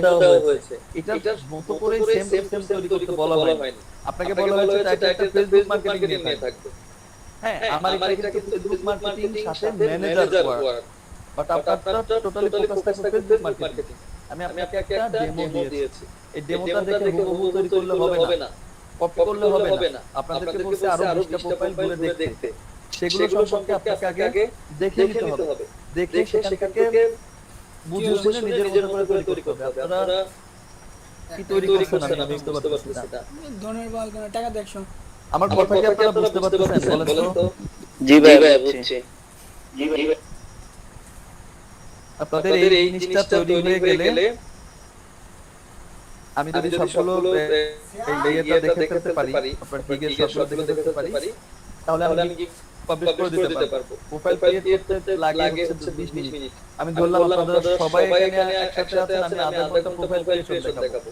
দেওয়া হয়েছে, এটার মতো করে সেম টু সেম তৈরি করতে বলা হয়নি। আপনাকে বলা হয়েছে টাইটেলটা ফেসবুক মার্কেটিং নিয়ে থাকবে। হ্যাঁ, আমার এটা কিন্তু ফেসবুক মার্কেটিং সাথে ম্যানেজার ওয়ার্ক, বাট আপনারটা টোটালি ফোকাস থাকবে ফেসবুক মার্কেটিং। আমি আপনাকে একটা ডেমো দিয়েছি, এই ডেমোটা দেখে হুবহু তৈরি করলে হবে না, কপি করলে হবে না। আপনাদেরকে বলছে আরো 20টা প্রোফাইল ঘুরে দেখতে, সেগুলো সম্পর্কে আপনাকে আগে দেখে নিতে হবে, দেখে সেখান থেকে বুঝে শুনে নিজের মতো করে তৈরি করতে হবে। আপনারা কি তৈরি করছেন আমি বুঝতে পারতেছি না। ধন্যবাদ, টাকা দেখছো আমার কথা কি আপনারা বুঝতে পারতেছেন বলেন তো? জি ভাই বুঝছি। আপনাদের এই জিনিসটা তৈরি হয়ে গেলে আমি যদি সবগুলো এই ইয়েটা দেখে ফেলতে পারি, আপনার গিগের সবগুলো দেখে ফেলতে পারি, তাহলে আমি পাবলিশ করে দিতে পারবো। প্রোফাইল ক্রিয়েট করতে লাগে হচ্ছে 20 মিনিট। আমি ধরলাম আপনারা সবাই এখানে একসাথে আছেন, আমি আধা ঘন্টা প্রোফাইল ক্রিয়েশন দেখাবো,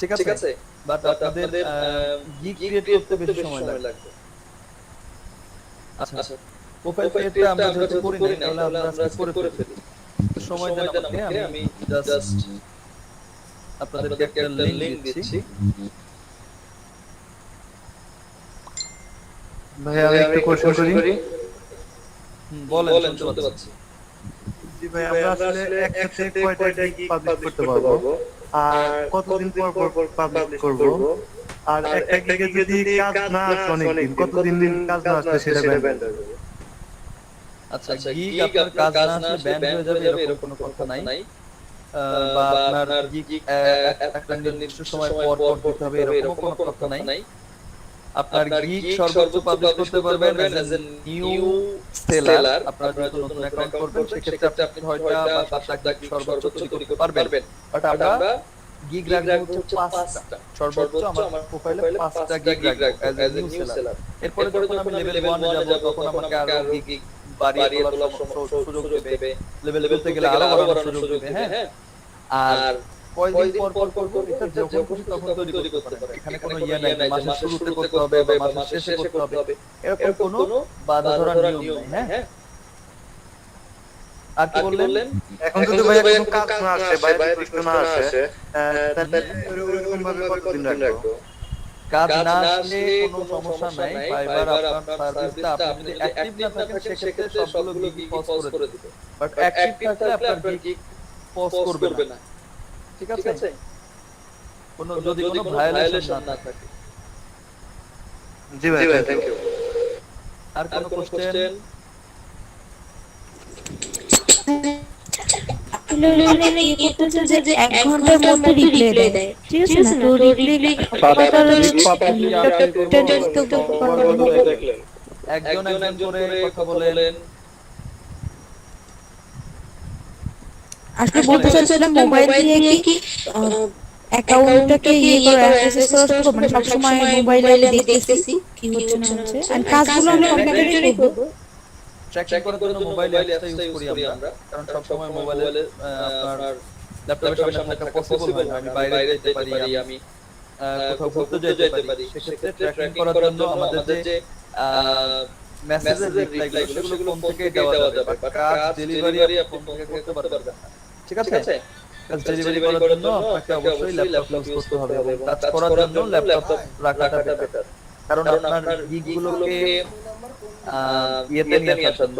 ঠিক আছে? বাট আপনাদের গিগ ক্রিয়েট করতে বেশি সময় লাগবে। আচ্ছা, প্রোফাইল ক্রিয়েটটা আমরা যেহেতু করি নাই, তাহলে আমরা আজকে করে ফেলি। সময় দেন আমাকে, আমি জাস্ট আপনাদেরকে একটা লিংক দিচ্ছি। ভাই আমি একটু কোশ্চেন করি। বলেন, শুনতে পাচ্ছি। জি ভাই, আমরা আসলে একসাথে কয়টা গিগ পাবলিশ করতে পারবো, আর কতদিন পর পর পাবলিশ করব, আর একটা গিগে যদি কাজ না আসে অনেকদিন, কতদিন কাজ না আসলে সেটা ব্যান্ড হয়ে যাবে? আচ্ছা, গিগ আপনার কাজ না আসলে ব্যান্ড হয়ে যাবে এরকম কোনো কথা নাই। বা আপনার গিগ একটা নির্দিষ্ট সময় পর পর দিতে হবে এরকম কোনো কথা নাই। আপনার গিগ সর্বোচ্চ পাবলিশ করতে পারবেন অ্যাজ এ নিউ সেলার। আপনারা যখন নতুন অ্যাকাউন্ট করবেন সেক্ষেত্রে আপনি 6টা বা 7টা গিগ সর্বোচ্চ তৈরি করতে পারবেন। বাট আমরা গিগ রাখবো হচ্ছে 5টা, সর্বোচ্চ আমার প্রোফাইলে 5টা গিগ রাখবো অ্যাজ এ নিউ সেলার। এরপরে যখন আমি লেভেল 1 এ যাব তখন আমাকে আরো গিগ বাড়িয়ে তোলার সুযোগ দেবে, লেভেল 2 তে গেলে আরো বাড়ানোর সুযোগ দেবে। হ্যাঁ, আর কয়দিন পর পর এটা যখন খুশি তখন তৈরি করতে পারেন। এখানে কোনো নাই যে মাসের শুরুতে করতে হবে বা মাসের শেষে করতে হবে, এরকম কোনো বাধা ধরা নিয়ম নাই। হ্যাঁ, আর কি বললেন? এখন যদি ভাই কোনো কাজ না আসে, বাইরে প্রশ্ন না আসে, তাহলে এরকম ভাবে কতদিন রাখবো? কাজ না আসলে কোনো সমস্যা নাই। ফাইবার আপনার সার্ভিসটা আপনি যদি অ্যাক্টিভ না থাকেন সেক্ষেত্রে সবগুলো গিগ পজ করে দিবে। বাট অ্যাক্টিভ থাকলে আপনার গিগ পজ করবে না, ঠিক আছে? যদি কোনো ভায়োলেশন না থাকে। জি ভাই, থ্যাংক ইউ। আর কোনো কোশ্চেন? মানে কি করতেছে যে 1 ঘন্টার মধ্যে রিপ্লাই দেয়, ঠিক আছে না? তো রিপ্লাই একজন করে কথা বলেন। আসলে বলতে চাচ্ছিলাম মোবাইল দিয়ে কি অ্যাকাউন্টটাকে অ্যাক্সেস করা মানে সব সময় মোবাইলে আমি দেখতেছি কি হচ্ছে না হচ্ছে, আর কাজগুলো আমি কম্পিউটারেই করব। ট্র্যাকিং করার জন্য মোবাইল অ্যাপসটা ইউজ করি আমরা, কারণ সব সময় মোবাইলে আপনার ল্যাপটপের সামনে থাকা পসিবল হয় না। আমি বাইরে যেতে পারি, আমি কোথাও ঘুরতে যেতে পারি। সেক্ষেত্রে ট্র্যাকিং করার জন্য আমাদের যে মেসেজের রিপ্লাই সেগুলো ফোন থেকে দেওয়া যাবে, বাট কাজ ডেলিভারি আপনি ফোন থেকে করতে পারবেন না, ঠিক আছে? কাজ ডেলিভারি করার জন্য আপনাকে অবশ্যই ল্যাপটপ ইউজ করতে হবে, এবং কাজ করার জন্য ল্যাপটপ রাখাটা বেটার। কারণ আপনার গিগগুলোকে ইয়েতে নিয়ে আসার জন্য,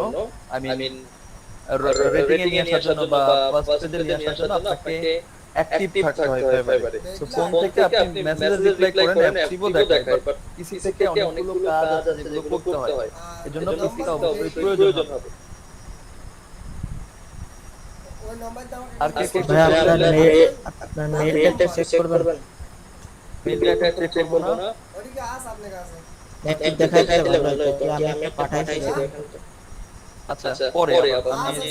আই মিন রেটিং এ নিয়ে আসার জন্য বা ফার্স্ট পেজে নিয়ে আসার জন্য আপনাকে অ্যাক্টিভ থাকতে হয় ফাইবারে। সো ফোন থেকে আপনি মেসেজ রিপ্লাই করেন, অ্যাক্টিভও দেখায়, বাট পিসি থেকে অনেকগুলো কাজ আছে যেগুলো করতে হয়, এজন্য পিসিটা অবশ্যই প্রয়োজন হবে। আর কে কে ভাই আপনার মেইলটা চেক করবেন? মেইলটা চেক করব না, ওদিকে আস আপনার কাছে একটু দেখাই দিলে ভালো হতো, আমি একটা পাঠাইছি। আচ্ছা পরে আমি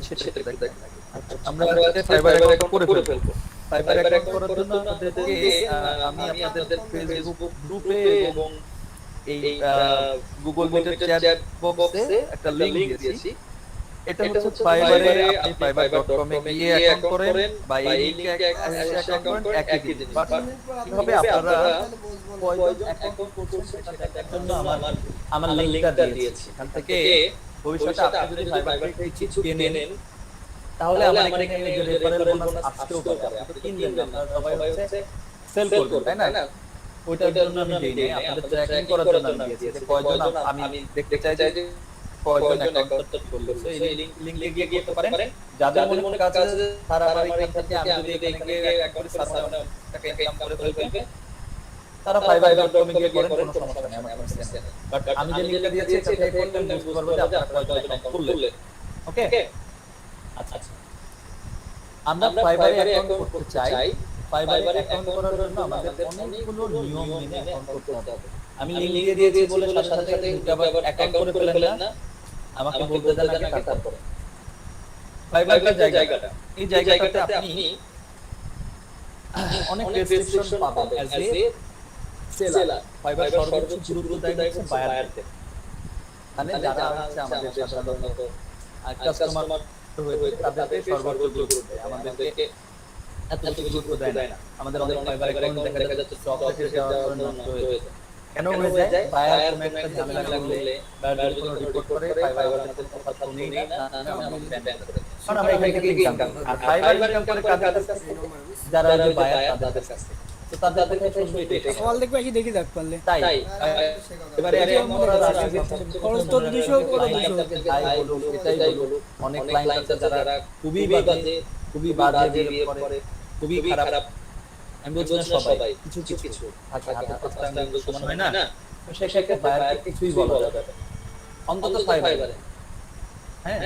সেটা দেখ। আমরা আজকে ফাইবার অ্যাকাউন্ট করে ফেলবো। ফাইবার অ্যাকাউন্ট করার জন্য আপনাদেরকে আমি আপনাদের ফেসবুক গ্রুপে এবং এই গুগল মিটের চ্যাট বক্সে একটা লিংক দিয়েছি। এটা হচ্ছে ফাইবারে আপনি fiverr.com এ গিয়ে অ্যাকাউন্ট করেন বা এই লিংকে অ্যাকাউন্ট করেন, একই জিনিস। বাট কিভাবে আপনারা কয়জন অ্যাকাউন্ট করছেন সেটা দেখার জন্য আমার লিংকটা দিয়েছি। এখান থেকে ভবিষ্যতে আপনি যদি ফাইবার থেকে কিছু কেনেন তাহলে আমার এখানে যে রেফারেল বোনাস আসতেও পারে। আপনি তো কিনবেন না, আপনারা সবাই হচ্ছে সেল করবেন, তাই না? ওইটার জন্য আমি দেই নাই, আপনাদের ট্র্যাকিং করার জন্য আমি দিয়েছি যে কয়জন আমি দেখতে চাই যে কয়জন অ্যাকাউন্ট করলো। সো এই লিংকে গিয়ে করতে পারেন। যাদের মনে কাজ আছে তারা আমার এখান থেকে আমি যদি এখানে গিয়ে অ্যাকাউন্ট সার্ভারে টাকা ইনকাম করে ফেলবে, তারা fiverr.com গিয়ে করেন, কোনো সমস্যা নেই, আমার সমস্যা নেই। বাট আমি যে লিংকটা দিয়েছি এটা থেকে করলে বুঝতে পারবো যে আপনারা কয়জন অ্যাকাউন্ট করলে। ওকে, আচ্ছা আচ্ছা। আমরা ফাইবারে অ্যাকাউন্ট করতে চাই। ফাইবারে অ্যাকাউন্ট করার জন্য আমাদের অনেকগুলো নিয়ম মেনে অ্যাকাউন্ট করতে হবে। আমি লিংক দিয়ে দিয়েছি বলে সাথে সাথে ঢুকে আবার অ্যাকাউন্ট করে ফেলেন না, আমাকে বলতে দেন আগে তারপরে। ফাইবারের জায়গাটা, এই জায়গাটাতে আপনি অনেক রেস্ট্রিকশন পাবেন অ্যাজ এ সেলার। ফাইবার সর্বোচ্চ গুরুত্ব দেয় হচ্ছে বায়ারদের, মানে যারা হচ্ছে আমাদের সাধারণত কাস্টমার হয়ে তাদেরকে সর্বোচ্চ গুরুত্ব দেয়, আমাদেরকে এত বেশি গুরুত্ব দেয় না। আমাদের অনেক ফাইবার অ্যাকাউন্ট দেখা যাচ্ছে স্টক থেকে যাওয়ার কারণে নষ্ট হয়ে যায়। কেন হয়ে যায়? বায়ার কোনো একটা ঝামেলা করলে বায়ার কোনো রিপোর্ট করে ফাইবার আমাদের কথা শুনেই না, কারণ আমরা এখান থেকে ইনকাম করি। আর ফাইবার ইনকাম করে কাদের কাছে? যারা বায়ার তাদের কাছে। তো তাদের থেকে শুনবে এটা সওয়াল দেখবে কি দেখি দেখ পারলে তাই এবারে অ্যাকাউন্ট করার আগে খরচ তো 200 করে 200 তাই বলুন, এটাই বলুন। অনেক ক্লায়েন্ট আছে যারা খুবই বাজে বিহেভ করে, খুবই খারাপ। আমি বলছি না সবাই, কিছু থাকে, হাতে সমান হয় না, তো সেক্ষেত্রে বায়ারকে কিছুই বলা যাবে না, অন্তত ফাইবারে। হ্যাঁ,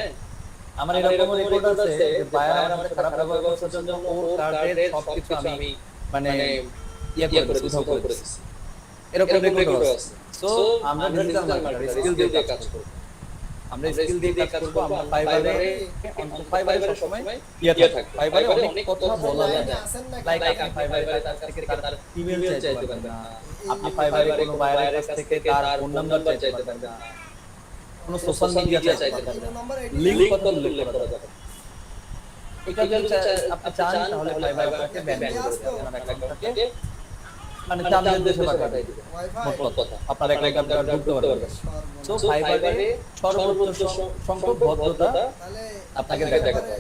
আমার এরকম রেকর্ড আছে যে বায়ার আমার সাথে খারাপ ব্যবহার করার জন্য ওর কার্ডের সবকিছু আমি মানে উধাও করে দিয়েছি, এরকম রেকর্ড আছে। সো আমরা ডিজিটাল মার্কেটার স্কিল দিয়ে কাজ করব, আমরা স্কিল দিয়ে কাজ করব। আমরা ফাইবারে সব সময় থাকে, ফাইবারে অনেক কথা বলা যায় না, লাইক আপনি ফাইবারে তার থেকে তার ইমেল চাইতে পারবেন না, আপনি ফাইবারে কোনো বায়ারের কাছ থেকে তার ফোন নাম্বার চাইতে পারবেন না, কোনো সোশ্যাল মিডিয়া চাইতে পারবেন না, লিংক কত উল্লেখ করা যাবে। এটা যদি আপনি চান তাহলে ফাইবার আপনাকে ব্যান করে দেবে, আপনার অ্যাকাউন্টটাকে মানে চান্দের দেশে পাঠিয়ে দিবে। মোট কথা আপনার অ্যাকাউন্টটা ঢুকতে পারবে। সো ফাইবারে সর্বোচ্চ সংখ্যক ভদ্রতা আপনাকে দেখাতে হবে,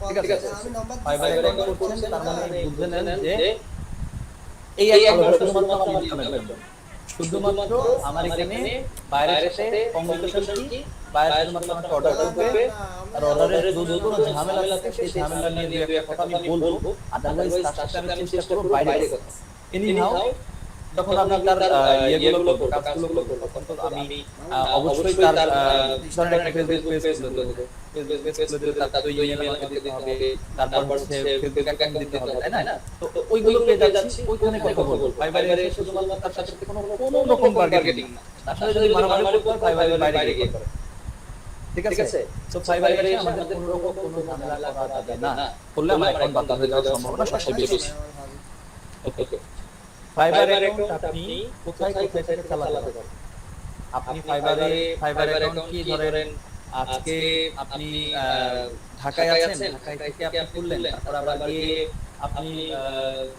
ঠিক আছে? ফাইবারে অ্যাকাউন্ট করছেন তার মানে বুঝে নেন যে এই অ্যাকাউন্ট শুধুমাত্র আমার ইনকামের জন্য, শুধুমাত্র আমার এখানে বাইরের সাথে কমিউনিকেশন কি, বাইরে শুধুমাত্র আমাকে অর্ডার করবে, আর অর্ডারের কোনো ঝামেলা আছে সেই ঝামেলা নিয়ে দুই একটা কথা আমি বলবো, আদারওয়াইজ তার সাথে আমি চেষ্টা করব বাইরে কথা। এনিহাউ যখন আমি তার ইয়েগুলো করব, কাজগুলো করব, তখন তো আমি অবশ্যই তার ধরেন একটা ফেসবুক পেজ খুলে দেব, ফেসবুক পেজ খুলে দিলে তার তো ইমেল আমাকে দিতে হবে, তারপর হচ্ছে ফেসবুক অ্যাকাউন্ট দিতে হবে, তাই না? তো ওইগুলো পেয়ে যাচ্ছি, ওইখানে কথা বলবো। ফাইবারে শুধুমাত্র তার সাথে কোনো রকম মার্কেটিং না, তার সাথে যদি মারামারি করতে হয় ফাইবারের বাইরে গিয়ে করে, ঠিক আছে? সো ফাইবারে এসে আমাদের কোনো রকম কোনো ঝামেলা করা যাবে না, করলে আমার অ্যাকাউন্ট বাতিল হয়ে যাওয়ার সম্ভাবনা সবচেয়ে বেশি। ওকে, ফাইবার অ্যাকাউন্ট আপনি কোথায় কোথায় থেকে চালাতে পারবেন? আপনি ফাইবার অ্যাকাউন্ট কি ধরেন আজকে আপনি ঢাকায় আছেন, ঢাকায় থেকে আপনি খুললেন, তারপর আবার গিয়ে আপনি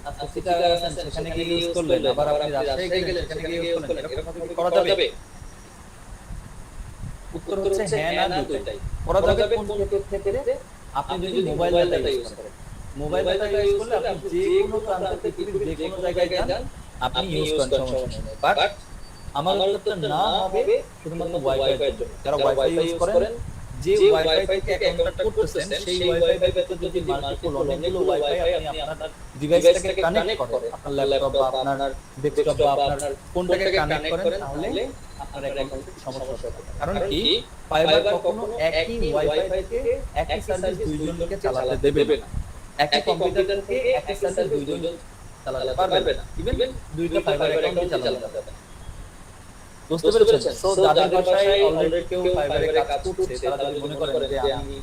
আজকে চিটাগাং আছেন সেখানে গিয়ে ইউজ করলেন, আবার আপনি রাজশাহী গেলেন সেখানে গিয়ে ইউজ করলেন, এরকম ভাবে করা যাবে? উত্তর হচ্ছে হ্যাঁ না দুটোই করা যাবে। কোন ক্ষেত্রে? আপনি যদি মোবাইল ডাটা ইউজ করেন, মোবাইল ডাটা ইউজ করলে আপনি যে কোনো প্রান্তে পৃথিবীর যে কোনো জায়গায় যান আপনি ইউজ করেন, সমস্যা নেই। বাট আমার উত্তরটা না হবে শুধুমাত্র ওয়াইফাই এর জন্য। যারা ওয়াইফাই ইউজ করেন, যে ওয়াইফাই থেকে অ্যাকাউন্টটা করতেছেন সেই ওয়াইফাই ভিতরে যদি মাল্টিপল অনেকগুলো ওয়াইফাই আপনি আপনার ডিভাইসটাকে কানেক্ট করেন, আপনার ল্যাপটপ বা আপনার ডেস্কটপ বা আপনার ফোনটাকে কানেক্ট করেন, তাহলে আপনার অ্যাকাউন্টে সমস্যা হবে। কারণ কি ফাইবার কখনো একই ওয়াইফাই থেকে একই সার্ভিস দুইজনকে চালাতে দেবে না, একই কম্পিউটার থেকে একই সার্ভিস দুইজন চালাতে পারবে না, ইভেন দুইটা ফাইবার অ্যাকাউন্টে চালাতে পারবে না। বুঝতে পেরেছেন? সো যাদের ভাষায় অলরেডি কেউ ফাইবারে কাজ করছে তারা যদি মনে করেন যে আমি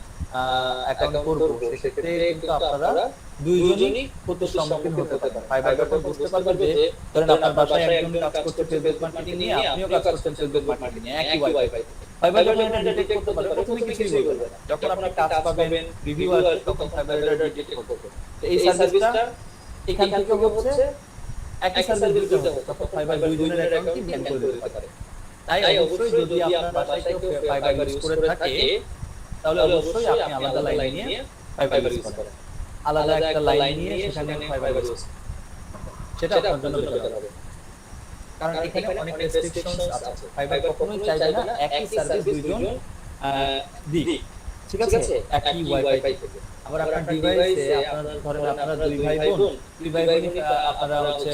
অ্যাকাউন্ট করব, সেক্ষেত্রে কিন্তু আপনারা দুইজনই ক্ষতির সম্মুখীন হতে পারেন। ফাইবার অ্যাকাউন্ট বুঝতে পারবেন যে ধরেন আপনার ভাষায় একজন কাজ করছে ফেসবুক মার্কেটিং নিয়ে, আপনিও কাজ করছেন ফেসবুক মার্কেটিং নিয়ে, একই ওয়াইফাই। ফাইবার অ্যাকাউন্ট এটা ডিটেক্ট করতে পারে, প্রথমে কিছুই বলবে না, যখন আপনি কাজ পাবেন রিভিউ আসবে তখন ফাইবার এটা ডিটেক্ট করবে। তো এই সার্ভিসটা এখান থেকে হচ্ছে একই সার্ভিস দিতে হবে, তখন ফাইবার দুইজনের অ্যাকাউন্টই ব্যান করে দিতে পারে। তাই অবশ্যই যদি আপনার বাসায় কেউ ফাইবার ইউজ করে থাকে তাহলে অবশ্যই আপনি আলাদা লাইন নিয়ে ফাইবার ইউজ করেন, আলাদা একটা লাইন নিয়ে সেখানে ফাইবার ইউজ করেন, সেটা আপনার জন্য বেটার হবে। কারণ এখানে অনেক রেস্ট্রিকশনস আছে, ফাইবার কখনোই চাইবে না একই সার্ভিস দুইজন দিক, ঠিক আছে, একই ওয়াইফাই থেকে। আবার আপনার ডিভাইসে আপনারা ধরেন আপনারা দুই ভাই বোন আপনারা হচ্ছে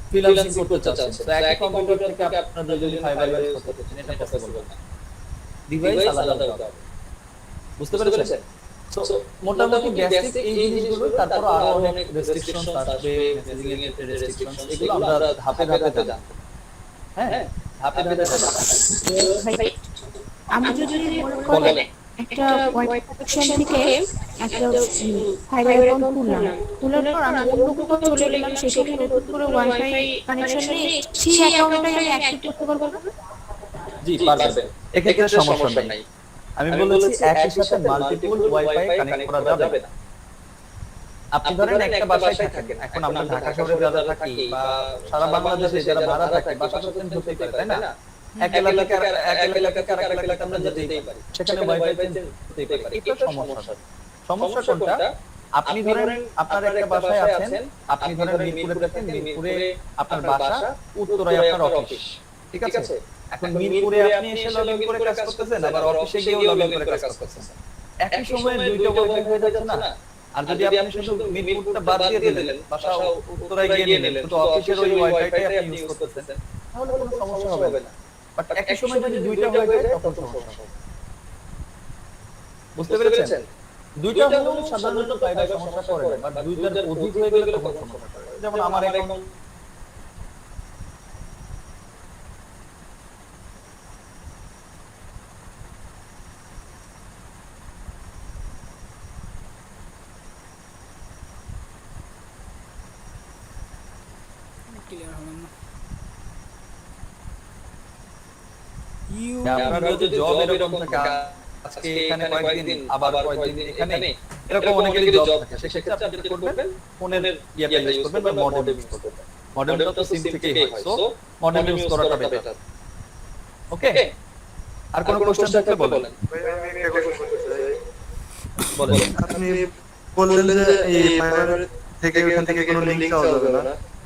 ফ্রিল্যান্সিং করতে চাচ্ছেন, তো একই কম্পিউটার থেকে আপনারা দুইজন ফাইবার ইউজ করতে চাচ্ছেন, এটা পসিবল না, ডিভাইস আলাদা হতে হবে। বুঝতে পেরেছেন? সো মোটামুটি বেসিক এই জিনিসগুলো, তারপর আরো অনেক রেস্ট্রিকশনস আসবে, মেসেজিং এর ক্ষেত্রে রেস্ট্রিকশনস, এগুলো আমরা ধাপে ধাপে জানব। হ্যাঁ, ধাপে ধাপে ভাই, আমি যদি মনে করেন একটা ওয়াইফাই কানেকশন থেকে একটা ফাইবার অ্যাকাউন্ট তোলার পর আমি অন্য কোথাও চলে গেলাম, সেখানে নতুন করে ওয়াইফাই কানেকশন নিয়ে সেই অ্যাকাউন্টটাই আমি অ্যাক্টিভ করতে পারবো না? জি পারবেন, এক্ষেত্রে সমস্যা নাই। আমি বলেছি একই সাথে মাল্টিপল ওয়াইফাই কানেক্ট করা যাবে না। আপনি ধরেন একটা বাসায় থাকেন, এখন আমরা ঢাকা শহরে যারা থাকি বা সারা বাংলাদেশে যারা ভাড়া থাকে, বাসা তো চেঞ্জ হতেই পারে, তাই না? এক এলাকা থেকে আরেক এলাকাতে আমরা যেতেই পারি, সেখানে ওয়াইফাই চেঞ্জ হতেই পারে। এটা সমস্যা কোনটা? আপনি ধরেন আপনার একটা বাসায় আছেন, আপনি ধরেন মিরপুরে থাকেন, মিরপুরে আপনার বাসা, উত্তরায় আপনার অফিস, ঠিক আছে? এখন মিরপুরে আপনি এসে লগইন করে কাজ করতেছেন, আবার অফিসে গিয়েও লগইন করে কাজ করতেছেন, একই সময়ে দুইটা ওয়াইফাই হয়ে যাচ্ছে না? আর যদি আপনি শুধু মিরপুরটা বাদ দিয়ে দিলেন, বাসা উত্তরায় গিয়ে নিলেন, কিন্তু অফিসের ওই ওয়াইফাইটাই আপনি ইউজ করতেছেন, তাহলে কোনো সমস্যা হবে না। বাট একই সময় যদি দুইটা হয়ে যায় তখন সমস্যা হবে। বুঝতে পেরেছেন? দুইটা হলেও সাধারণত ফাইবার সমস্যা করে না, বাট দুইটার অধিক হয়ে গেলে তখন সমস্যা করে। যেমন আমার অ্যাকাউন্ট ক্লিয়ার হবে না। আপনার যদি জব এরকম থাকে, আজকে এখানে কয়েকদিন, আবার কয়েকদিন এখানে, এরকম অনেকেরই জব থাকে, সেক্ষেত্রে আপনি যেটা করবেন, ফোনের ইয়াটা ইউজ করবেন বা মডেম ইউজ করবেন। মডেমটা তো সিম থেকেই হয়, সো মডেম ইউজ করাটা বেটার। ওকে, আর কোনো কোশ্চেন থাকলে বলেন। ভাই, আমি একটা কথা বলতে চাই। বলেন। আপনি বললেন যে এই ফাইবার থেকে ওখান থেকে কোনো লিংক চাওয়া যাবে না।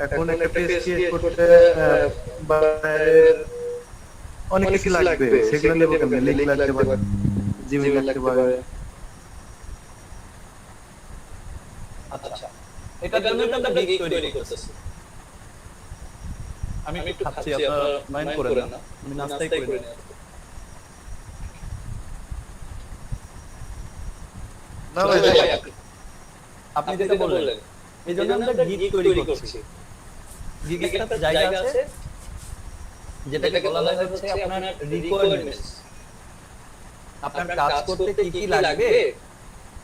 এখন একটা পেজ ক্রিয়েট করতে বাইরের অনেক কিছু লাগবে, সেগুলো নেবো কেমনে? লিংক লাগতে পারে, জিমেইল লাগতে পারে। আচ্ছা, এটার জন্য আমরা গিগ তৈরি করতেছি। আমি একটু খাচ্ছি, আপনারা মাইন্ড করেন না, আমি নাস্তাই করে নিই। না ভাই, আপনি যেটা বললেন, এই জন্য আমরা গিগ তৈরি করছি। গিগ একটা জায়গা আছে যেটাকে বলা হয় হচ্ছে আপনার রিকোয়ারমেন্টস। আপনার কাজ করতে কি কি লাগবে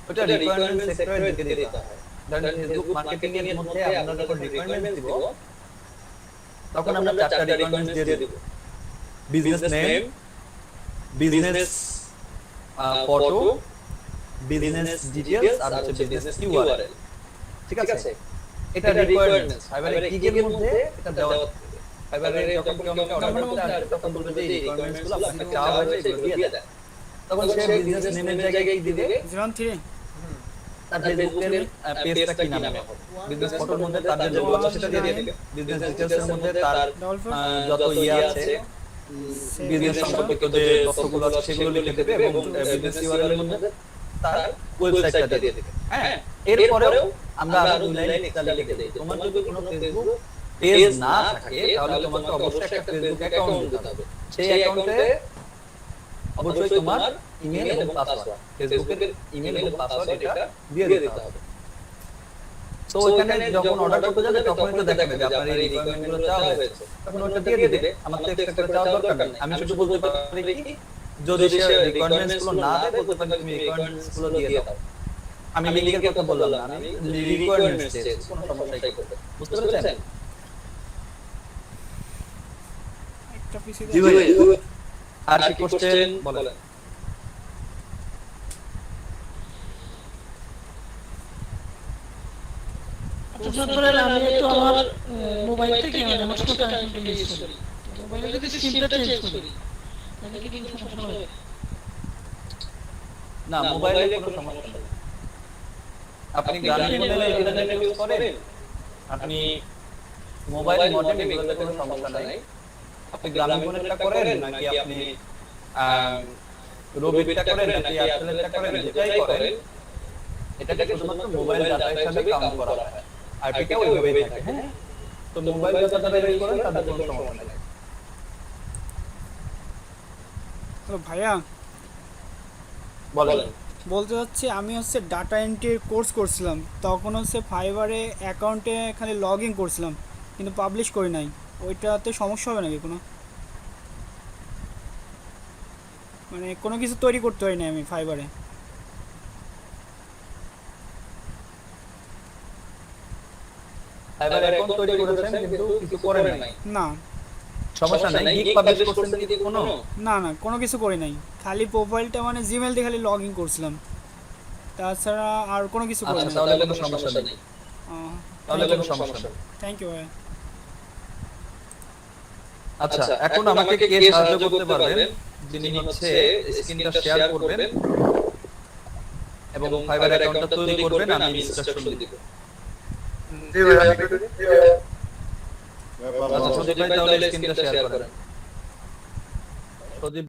ওটা রিকোয়ারমেন্ট সেক্টরে দিতে দিতে হয়। ধরেন ফেসবুক মার্কেটিং এর মধ্যে আমরা যখন রিকোয়ারমেন্ট দিব, তখন আমরা চারটা রিকোয়ারমেন্ট দিয়ে দেব: business name, business photo, business details, আর হচ্ছে বিজনেস ইউআরএল। ঠিক আছে? এটা রিকোয়ারমেন্টস। ফাইবারে গিগের মধ্যে এটা দেওয়া থাকে। ফাইবারে যখন কেউ আমাকে অর্ডার করতে আসে, তখন বলবে যে এই রিকোয়ারমেন্টসগুলো আপনাকে চাওয়া হয়েছে, এগুলো দিয়ে দেন। তখন সে বিজনেস নেমের জায়গায় দিবে 03 তার ফেসবুকের পেজটা কি নামে হবে, বিজনেস ফটোর মধ্যে তার যে লোগো আছে সেটা দিয়ে দিবে, বিজনেস ডিটেইলসের মধ্যে তার যত আছে বিজনেস সম্পর্কিত যে তথ্যগুলো আছে সেগুলো লিখে দেবে, এবং বিজনেস ইউআরএল এর মধ্যে তার ওয়েবসাইটটা দিয়ে দিবে। হ্যাঁ, এরপরেও আমরা আরো দুই লাইন এক্সট্রা লিখে দেই। তোমার যদি কোনো ফেসবুক পেজ না থাকে, তাহলে তোমাকে অবশ্যই একটা ফেসবুক অ্যাকাউন্ট দিতে হবে। সেই অ্যাকাউন্টে অবশ্যই তোমার ইমেল এবং পাসওয়ার্ড, ফেসবুকের ইমেল এবং পাসওয়ার্ড এটা দিয়ে দিতে হবে। তো ওখানে যখন অর্ডার করতে যাবে, তখনই তো দেখাবে যে আপনার এই রিকোয়ারমেন্টগুলো চাওয়া হয়েছে, তখন ওটা দিয়ে দিবে। আমার তো এক্সট্রা করে চাওয়ার দরকার নেই। আমি শুধু বলতে পারি কি, যদি সে রিকোয়ারমেন্টসগুলো না দেয়, বলতে পারি তুমি রিকোয়ারমেন্টসগুলো দিয়ে দাও। আমি লিংকের কথা বললাম না, আমি রিকোয়ারমেন্টস চেয়েছি, কোনো সমস্যাই করবে। বুঝতে পেরেছেন? একটা পিসি জি ভাই, আর কি কোশ্চেন বলেন। আচ্ছা ধরেন আমি একটু আমার মোবাইল থেকে মানে হটস্পট কানেক্ট ইউজ করি, মোবাইলে যদি সিমটা চেঞ্জ করি তাহলে কি কোনো সমস্যা হবে? না, মোবাইলে কোনো সমস্যা নেই। আপনি গ্রামীণ ফোনে ইন্টারনেট ইউজ করেন, আপনি মোবাইল মডেম এগুলোতে কোনো সমস্যা নাই। আপনি গ্রামীণ ফোনেরটা করেন নাকি আপনি রবিরটা করেন নাকি এয়ারটেলেরটা করেন, যেটাই করেন এটাকে শুধুমাত্র মোবাইল ডাটা হিসেবে কাউন্ট করা হয়। আইপিটা ওইভাবেই থাকে, হ্যাঁ? তো মোবাইল ডাটা যারা ইউজ করেন তাদের কোনো সমস্যা নেই। হ্যালো ভাইয়া, বলেন। বলতে হচ্ছে আমি হচ্ছে ডাটা এন্ট্রির কোর্স করছিলাম, তখন হচ্ছে ফাইবারে অ্যাকাউন্টে খালি লগ ইন করছিলাম কিন্তু পাবলিশ করি নাই। ওইটাতে সমস্যা হবে নাকি কোনো? মানে কোনো কিছু তৈরি করতে পারি না আমি ফাইবারে। ফাইবার অ্যাকাউন্ট তৈরি করেছেন কিন্তু কিছু করেন নাই, না সমস্যা নাই। গিগ পাবলিশ করছেন কি কোনো? না না, কোনো কিছু করি নাই, খালি প্রোফাইলটা মানে জিমেল দিয়ে খালি লগ ইন করছিলাম, তাছাড়া আর কোনো কিছু করি আচ্ছা, নাই। তাহলে কোনো সমস্যা নেই, তাহলে কোনো সমস্যা নেই। থ্যাংক ইউ ভাইয়া। আচ্ছা, এখন আমাকে কে সাহায্য করতে পারবেন? যিনি হচ্ছে স্ক্রিনটা শেয়ার করবেন এবং ফাইবার অ্যাকাউন্টটা তৈরি করবেন, আমি ইনস্ট্রাকশন দিব। জি ভাই আমি একটু আচ্ছা, সদীপ ভাই তাহলে স্ক্রিনটা শেয়ার করেন। সদীপ